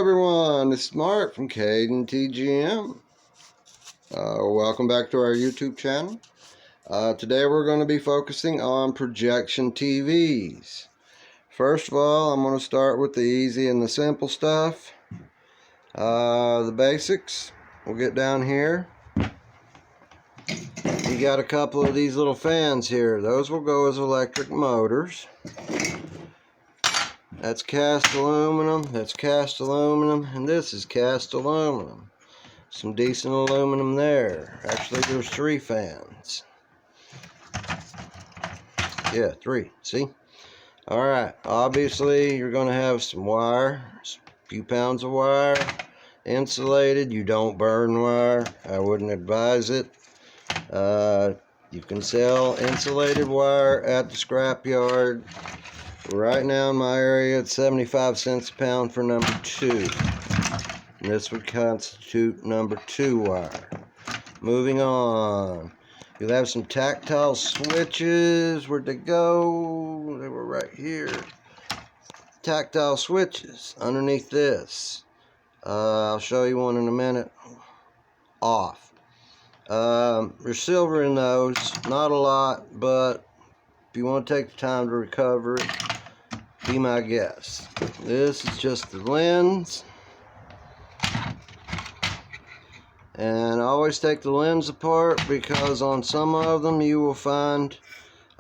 everyone, it's Mark from Caden TGM. Welcome back to our YouTube channel. Today we're going to be focusing on projection TVs. First of all, I'm going to start with the easy and the simple stuff. The basics. We'll get down here. You got a couple of these little fans here. Those will go as electric motors. That's cast aluminum, that's cast aluminum, and this is cast aluminum. Some decent aluminum there. Actually, there's 3 fans. Yeah, 3. See? Alright, obviously you're going to have some wire, a few pounds of wire, insulated. You don't burn wire. I wouldn't advise it. You can sell insulated wire at the scrap yard. Right now in my area, it's 75 cents a pound for number 2. And this would constitute number 2 wire. Moving on. You'll have some tactile switches. Where'd they go? They were right here. Tactile switches underneath this. I'll show you one in a minute. Off. There's silver in those. Not a lot, but if you want to take the time to recover it, be my guest. This is just the lens. And I always take the lens apart because on some of them you will find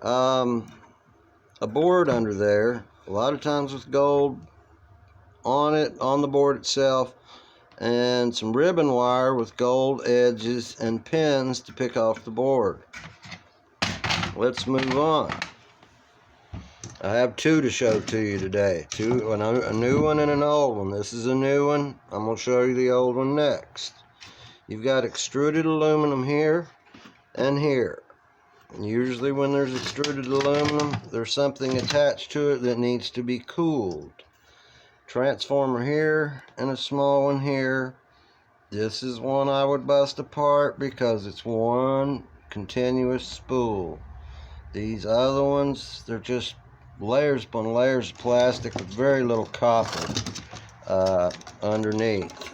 a board under there. A lot of times with gold on it, on the board itself, and some ribbon wire with gold edges and pins to pick off the board. Let's move on. I have 2 to show to you today. A new one and an old one. This is a new one. I'm going to show you the old one next. You've got extruded aluminum here and here. And usually when there's extruded aluminum, there's something attached to it that needs to be cooled. Transformer here and a small one here. This is one I would bust apart because it's one continuous spool. These other ones, they're just layers upon layers of plastic with very little copper underneath.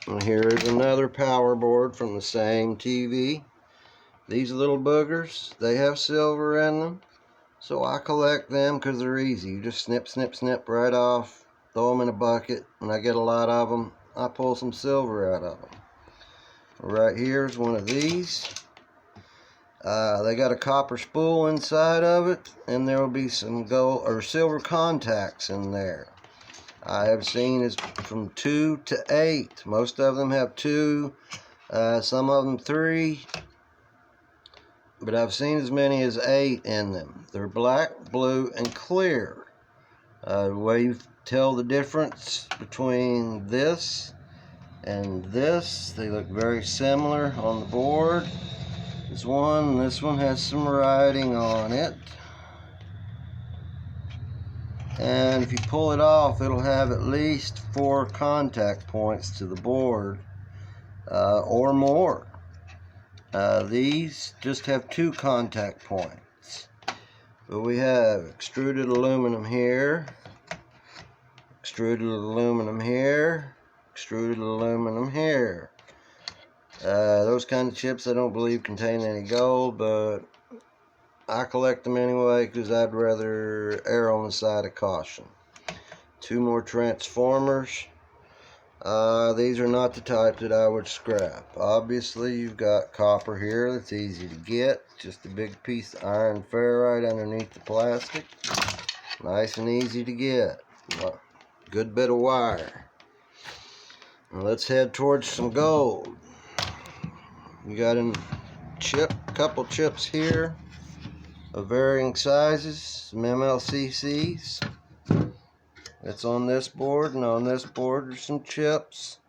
And here is another power board from the same TV. These little boogers, they have silver in them, so I collect them because they're easy. You just snip, snip, snip right off, throw them in a bucket. When I get a lot of them, I pull some silver out of them. Right here is one of these. They got a copper spool inside of it, and there will be some gold or silver contacts in there. I have seen is from 2 to 8. Most of them have 2, some of them 3, but I've seen as many as 8 in them. They're black, blue, and clear. The way you tell the difference between this and this, they look very similar on the board. This one has some writing on it. And if you pull it off, it'll have at least 4 contact points to the board, or more. These just have 2 contact points. But we have extruded aluminum here, extruded aluminum here, extruded aluminum here. Those kind of chips I don't believe contain any gold, but I collect them anyway because I'd rather err on the side of caution. 2 more transformers. These are not the type that I would scrap. Obviously you've got copper here that's easy to get. Just a big piece of iron ferrite underneath the plastic. Nice and easy to get. Good bit of wire. Now let's head towards some gold. We got a couple chips here of varying sizes, some MLCCs. That's on this board, and on this board are some chips,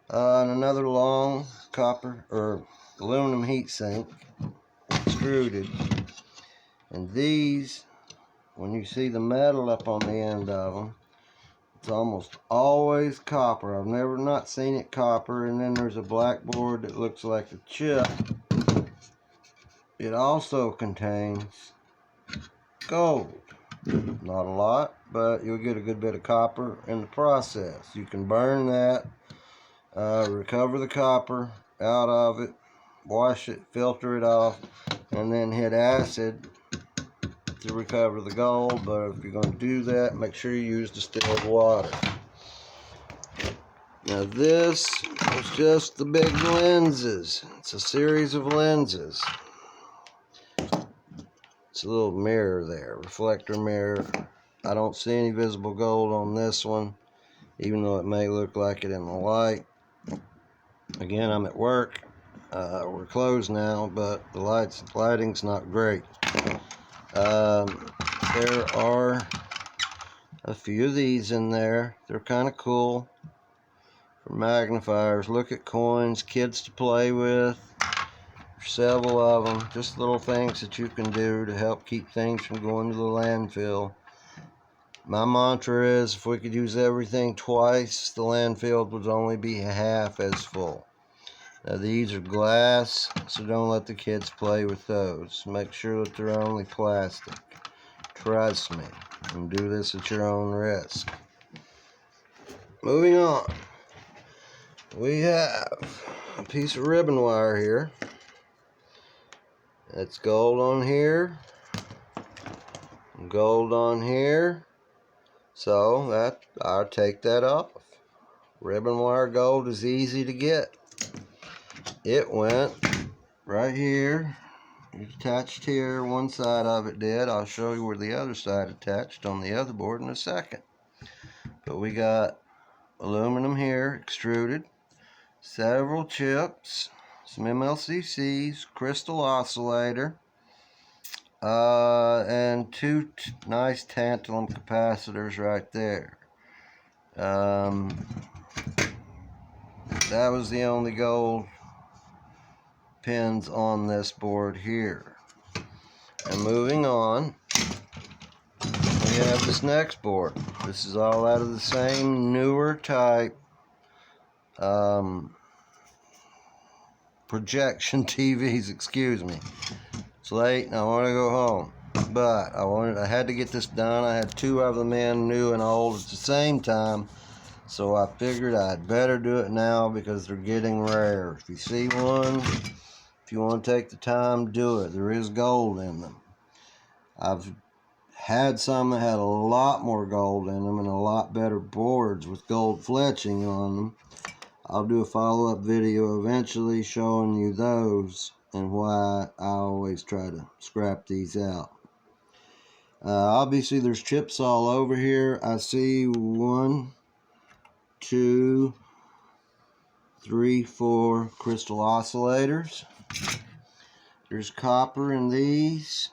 and another long copper or aluminum heat sink, extruded. And these, when you see the metal up on the end of them, it's almost always copper. I've never not seen it copper. And then there's a black board that looks like a chip. It also contains gold. Not a lot, but you'll get a good bit of copper in the process. You can burn that, recover the copper out of it, wash it, filter it off, and then hit acid to recover the gold. But if you're going to do that, make sure you use distilled water. Now this is just the big lenses. It's a series of lenses. It's a little mirror there, reflector mirror. I don't see any visible gold on this one, even though it may look like it in the light. Again, I'm at work. We're closed now, but the lighting's not great. There are a few of these in there. They're kind of cool. For magnifiers, look at coins, kids to play with. There's several of them. Just little things that you can do to help keep things from going to the landfill. My mantra is, if we could use everything twice, the landfill would only be half as full. Now these are glass, so don't let the kids play with those. Make sure that they're only plastic. Trust me, and do this at your own risk. Moving on. We have a piece of ribbon wire here. It's gold on here, gold on here, so I'll take that off. Ribbon wire gold is easy to get. It went right here. It's attached here. One side of it did. I'll show you where the other side attached on the other board in a second. But we got aluminum here, extruded. Several chips, some MLCCs, crystal oscillator, and two nice tantalum capacitors right there. That was the only gold pins on this board here. And moving on, we have this next board. This is all out of the same newer type projection TVs, excuse me. It's late and I want to go home, but I had to get this done. I had two of them in, new and old, at the same time, so I figured I'd better do it now because they're getting rare. If you see one, if you want to take the time, do it. There is gold in them. I've had some that had a lot more gold in them and a lot better boards with gold fletching on them. I'll do a follow-up video eventually showing you those and why I always try to scrap these out. Obviously there's chips all over here. I see 1, 2, 3, 4 crystal oscillators. There's copper in these,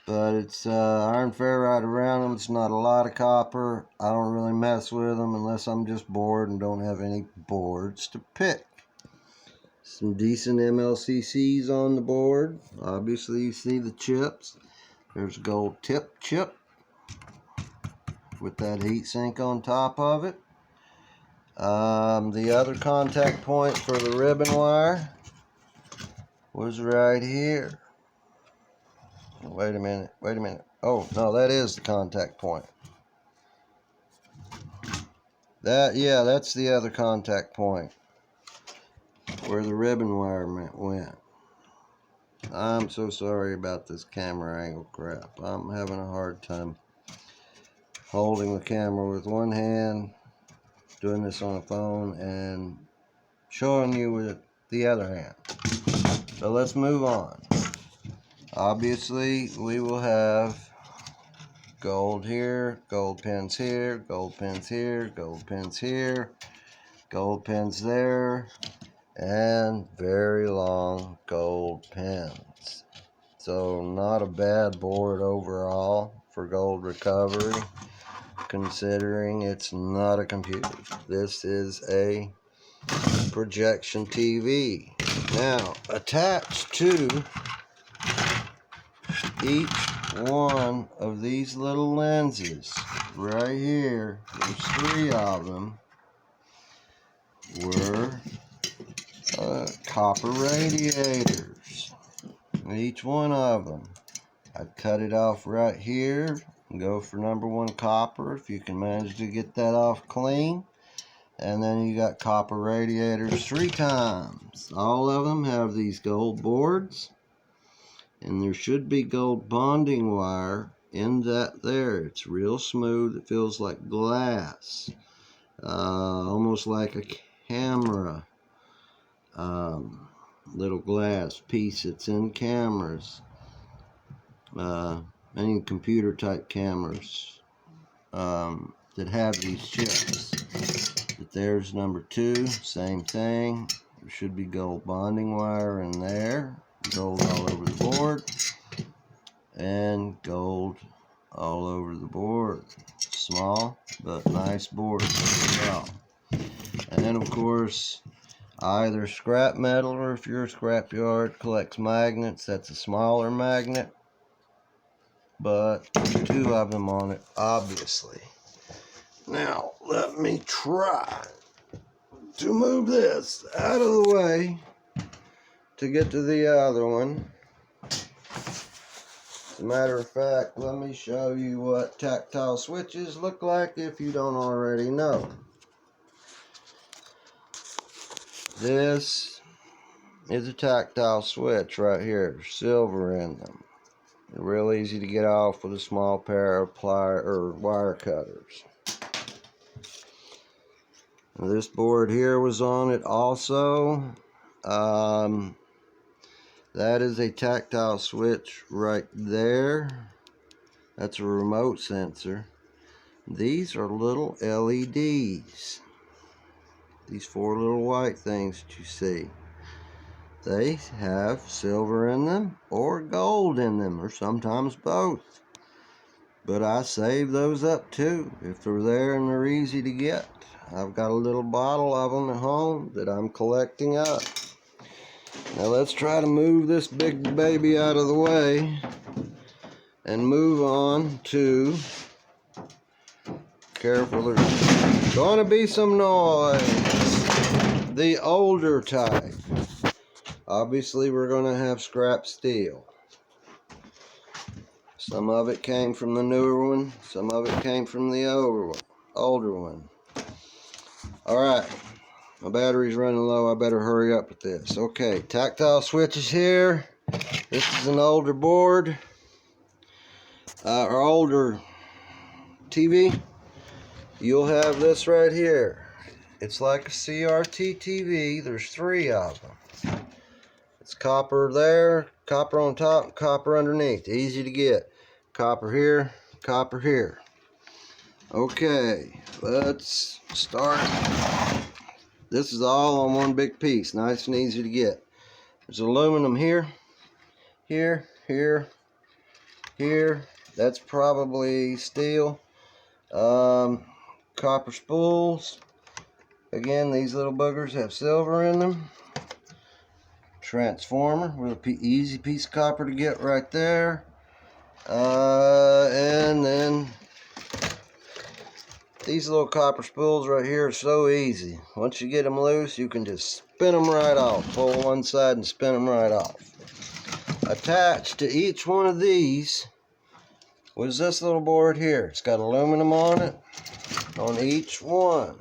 but it's iron ferrite around them. It's not a lot of copper. I don't really mess with them unless I'm just bored and don't have any boards to pick. Some decent MLCCs on the board. Obviously you see the chips. There's a gold tip chip with that heat sink on top of it. The other contact point for the ribbon wire was right here. Wait a minute. Oh, no, that is the contact point. That's the other contact point where the ribbon wire went. I'm so sorry about this camera angle crap. I'm having a hard time holding the camera with one hand, doing this on a phone, and showing you with the other hand. So let's move on. Obviously, we will have gold here, gold pins here, gold pins here, gold pins here, gold pins there, and very long gold pins. So not a bad board overall for gold recovery, considering it's not a computer. This is a projection TV. Now, attached to each one of these little lenses right here, there's 3 of them, were copper radiators. Each one of them, I cut it off right here, Go for number 1 copper if you can manage to get that off clean. And then you got copper radiators 3 times. All of them have these gold boards. And there should be gold bonding wire in that there. It's real smooth. It feels like glass. Almost like a camera. Little glass piece that's in cameras. Any computer type cameras that have these chips. But there's number 2, same thing. There should be gold bonding wire in there. Gold all over the board. And gold all over the board. Small but nice board as well. And then of course, either scrap metal, or if your scrapyard collects magnets, that's a smaller magnet. But 2 of them on it, obviously. Now, let me try to move this out of the way to get to the other one. As a matter of fact, let me show you what tactile switches look like if you don't already know. This is a tactile switch right here. There's silver in them. They're real easy to get off with a small pair of wire cutters. Now, this board here was on it also. That is a tactile switch right there. That's a remote sensor. These are little LEDs. These 4 little white things that you see. They have silver in them or gold in them, or sometimes both. But I save those up too if they're there and they're easy to get. I've got a little bottle of them at home that I'm collecting up. Now let's try to move this big baby out of the way and move on to, careful, there's going to be some noise, the older type. Obviously we're going to have scrap steel. Some of it came from the newer one, some of it came from the older one. Alright, my battery's running low, I better hurry up with this. Okay, tactile switches here. This is an older board, or older TV. You'll have this right here. It's like a CRT TV, there's 3 of them. It's copper there, copper on top, copper underneath. Easy to get. Copper here, copper here. Okay, let's start. This is all on one big piece, nice and easy to get. There's aluminum here, here, here, here. That's probably steel. Copper spools. Again, these little boogers have silver in them. Transformer with an easy piece of copper to get right there. And then these little copper spools right here are so easy. Once you get them loose, you can just spin them right off. Pull one side and spin them right off. Attached to each one of these was this little board here. It's got aluminum on it, on each one.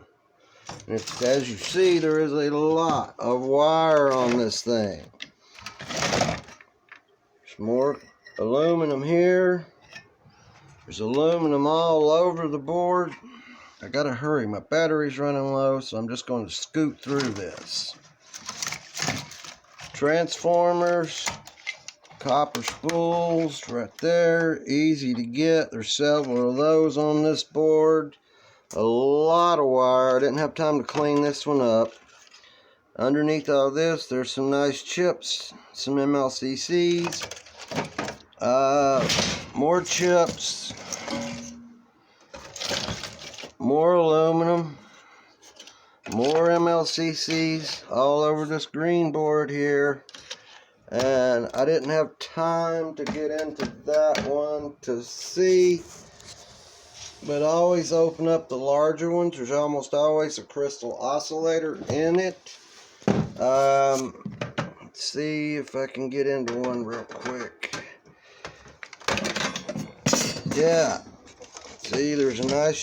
And it's, as you see, there is a lot of wire on this thing. There's more aluminum here. There's aluminum all over the board. I gotta hurry, my battery's running low, so I'm just going to scoot through this. Transformers, copper spools right there, easy to get. There's several of those on this board. A lot of wire. I didn't have time to clean this one up. Underneath all this, there's some nice chips, some MLCCs, more chips, more aluminum, more MLCCs all over this green board here. And I didn't have time to get into that one to see, but always open up the larger ones. There's almost always a crystal oscillator in it. Let's see if I can get into one real quick. Yeah, See, there's a nice